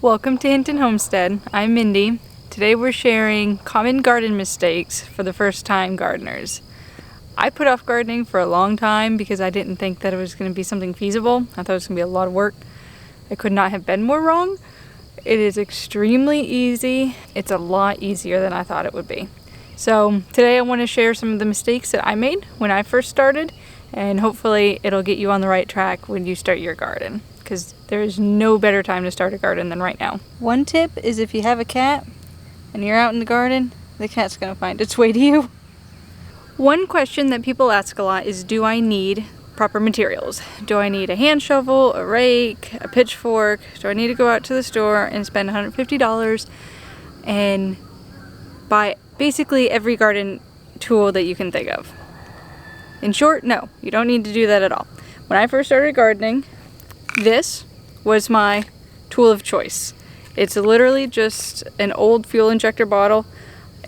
Welcome to Hinton Homestead. I'm Mindy. Today we're sharing common garden mistakes for the first time gardeners. I put off gardening for a long time because I didn't think that it was going to be something feasible. I thought it was going to be a lot of work. I could not have been more wrong. It is extremely easy. It's a lot easier than I thought it would be. So today I want to share some of the mistakes that I made when I first started, and hopefully it'll get you on the right track when you start your garden, because there is no better time to start a garden than right now. One tip is if you have a cat and you're out in the garden, the cat's going to find its way to you. One question that people ask a lot is, do I need proper materials? Do I need a hand shovel, a rake, a pitchfork? Do I need to go out to the store and spend $150 and buy basically every garden tool that you can think of? In short, no, you don't need to do that at all. When I first started gardening, this was my tool of choice. It's literally just an old fuel injector bottle.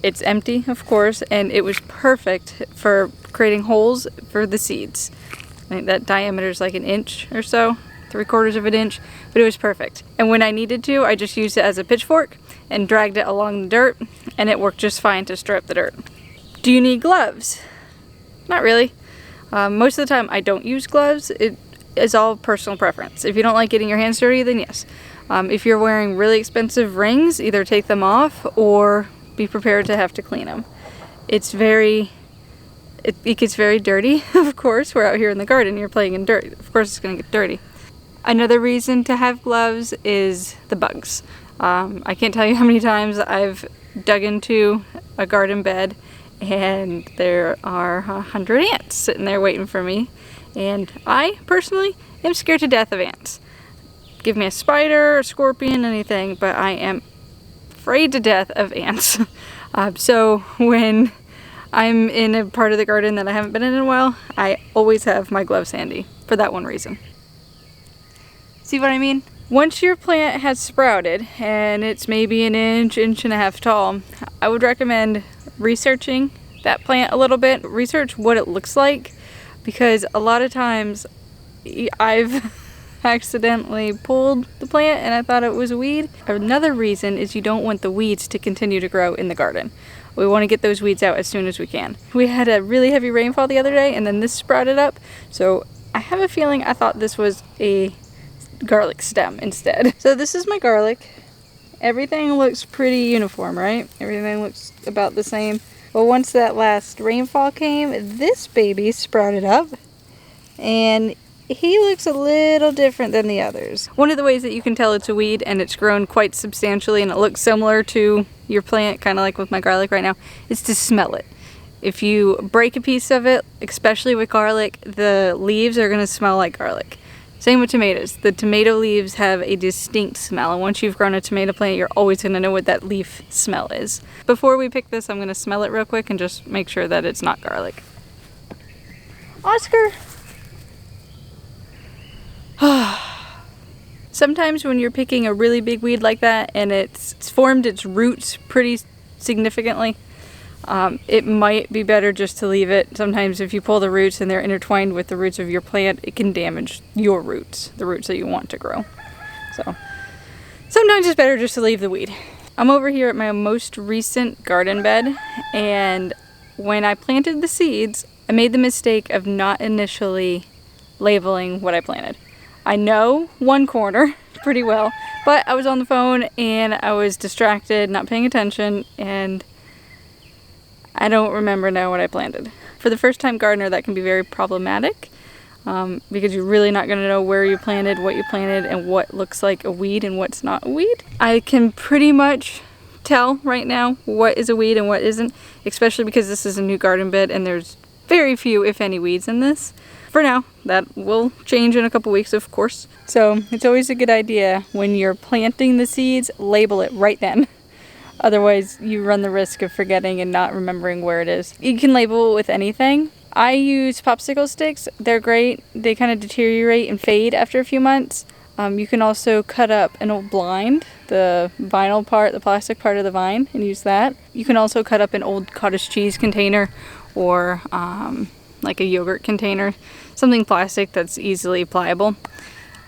It's empty, of course, and it was perfect for creating holes for the seeds. I think that diameter is like an inch or so, 3/4 of an inch, but it was perfect. And when I needed to, I just used it as a pitchfork and dragged it along the dirt, and it worked just fine to stir up the dirt. Do you need gloves? Not really. Most of the time I don't use gloves. It is all personal preference. If you don't like getting your hands dirty, then yes. If you're wearing really expensive rings, either take them off or be prepared to have to clean them. It gets very dirty, of course. We're out here in the garden, you're playing in dirt. Of course it's going to get dirty. Another reason to have gloves is the bugs. I can't tell you how many times I've dug into a garden bed and there are 100 ants sitting there waiting for me. And I, personally, am scared to death of ants. Give me a spider, a scorpion, anything, but I am afraid to death of ants. So when I'm in a part of the garden that I haven't been in a while, I always have my gloves handy for that one reason. See what I mean? Once your plant has sprouted and it's maybe an inch, inch and a half tall, I would recommend researching that plant a little bit. Research what it looks like, because a lot of times I've accidentally pulled the plant and I thought it was a weed. Another reason is you don't want the weeds to continue to grow in the garden. We want to get those weeds out as soon as we can. We had a really heavy rainfall the other day and then this sprouted up, so I have a feeling I thought this was a garlic stem instead. So this is my garlic. Everything looks pretty uniform, right? Everything looks about the same. Well, once that last rainfall came, this baby sprouted up and he looks a little different than the others. One of the ways that you can tell it's a weed and it's grown quite substantially and it looks similar to your plant, kind of like with my garlic right now, is to smell it. If you break a piece of it, especially with garlic, the leaves are going to smell like garlic. Same with tomatoes. The tomato leaves have a distinct smell, and once you've grown a tomato plant, you're always going to know what that leaf smell is. Before we pick this, I'm going to smell it real quick and just make sure that it's not garlic. Oscar! Sometimes when you're picking a really big weed like that and it's formed its roots pretty significantly, it might be better just to leave it. Sometimes if you pull the roots and they're intertwined with the roots of your plant, it can damage your roots, the roots that you want to grow. So sometimes it's better just to leave the weed. I'm over here at my most recent garden bed, and when I planted the seeds, I made the mistake of not initially labeling what I planted. I know one corner pretty well, but I was on the phone and I was distracted, not paying attention, and I don't remember now what I planted. For the first time gardener, that can be very problematic because you're really not going to know where you planted, what you planted, and what looks like a weed and what's not a weed. I can pretty much tell right now what is a weed and what isn't, especially because this is a new garden bed and there's very few, if any, weeds in this. For now, that will change in a couple weeks, of course. So it's always a good idea when you're planting the seeds, label it right then. Otherwise, you run the risk of forgetting and not remembering where it is. You can label it with anything. I use popsicle sticks. They're great. They kind of deteriorate and fade after a few months. You can also cut up an old blind, the vinyl part, the plastic part of the vine, and use that. You can also cut up an old cottage cheese container or like a yogurt container, something plastic that's easily pliable.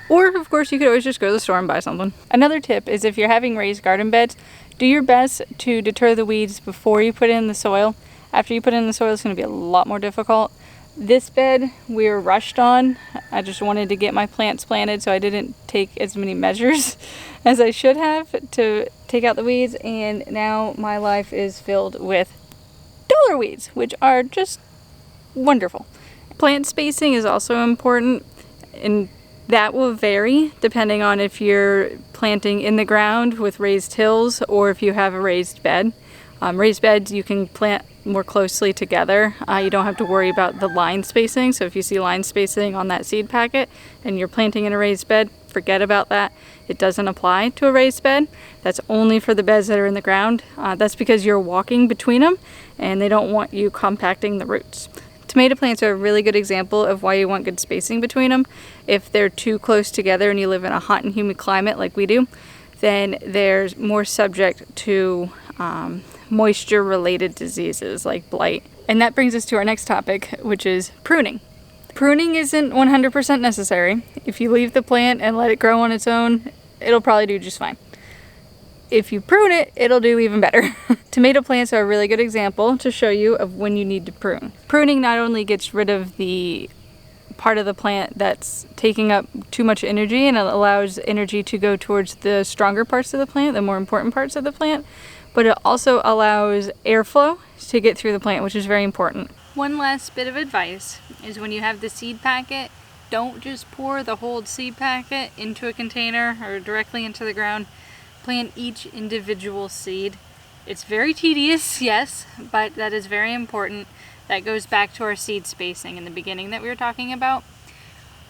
Or, of course, you could always just go to the store and buy something. Another tip is if you're having raised garden beds, do your best to deter the weeds before you put in the soil. After you put in the soil, it's going to be a lot more difficult. This bed we were rushed on. I just wanted to get my plants planted, so I didn't take as many measures as I should have to take out the weeds, and now my life is filled with dollar weeds, which are just wonderful. Plant spacing is also important, and that will vary depending on if you're planting in the ground with raised hills or if you have a raised bed. Raised beds you can plant more closely together. You don't have to worry about the line spacing. So if you see line spacing on that seed packet and you're planting in a raised bed, forget about that. It doesn't apply to a raised bed. That's only for the beds that are in the ground. That's because you're walking between them and they don't want you compacting the roots. Tomato plants are a really good example of why you want good spacing between them. If they're too close together and you live in a hot and humid climate like we do, then they're more subject to moisture related diseases like blight. And that brings us to our next topic, which is pruning. Pruning isn't 100% necessary. If you leave the plant and let it grow on its own, it'll probably do just fine. If you prune it, it'll do even better. Tomato plants are a really good example to show you of when you need to prune. Pruning not only gets rid of the part of the plant that's taking up too much energy, and it allows energy to go towards the stronger parts of the plant, the more important parts of the plant, but it also allows airflow to get through the plant, which is very important. One last bit of advice is when you have the seed packet, don't just pour the whole seed packet into a container or directly into the ground. Plant each individual seed. It's very tedious, yes, but that is very important. That goes back to our seed spacing in the beginning that we were talking about.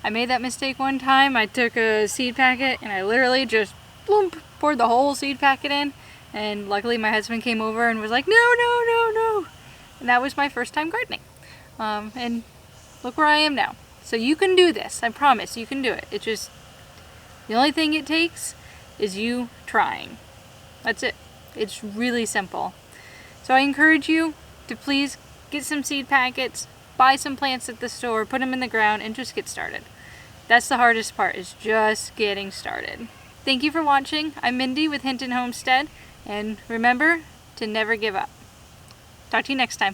I made that mistake one time. I took a seed packet and I literally just poured the whole seed packet in, and luckily my husband came over and was like, no. And that was my first time gardening. And look where I am now. So you can do this. I promise you can do it. It's just, the only thing it takes is you trying. That's it. It's really simple. So I encourage you to please get some seed packets, buy some plants at the store, put them in the ground, and just get started. That's the hardest part, is just getting started. Thank you for watching. I'm Mindy with Hinton Homestead, and remember to never give up. Talk to you next time.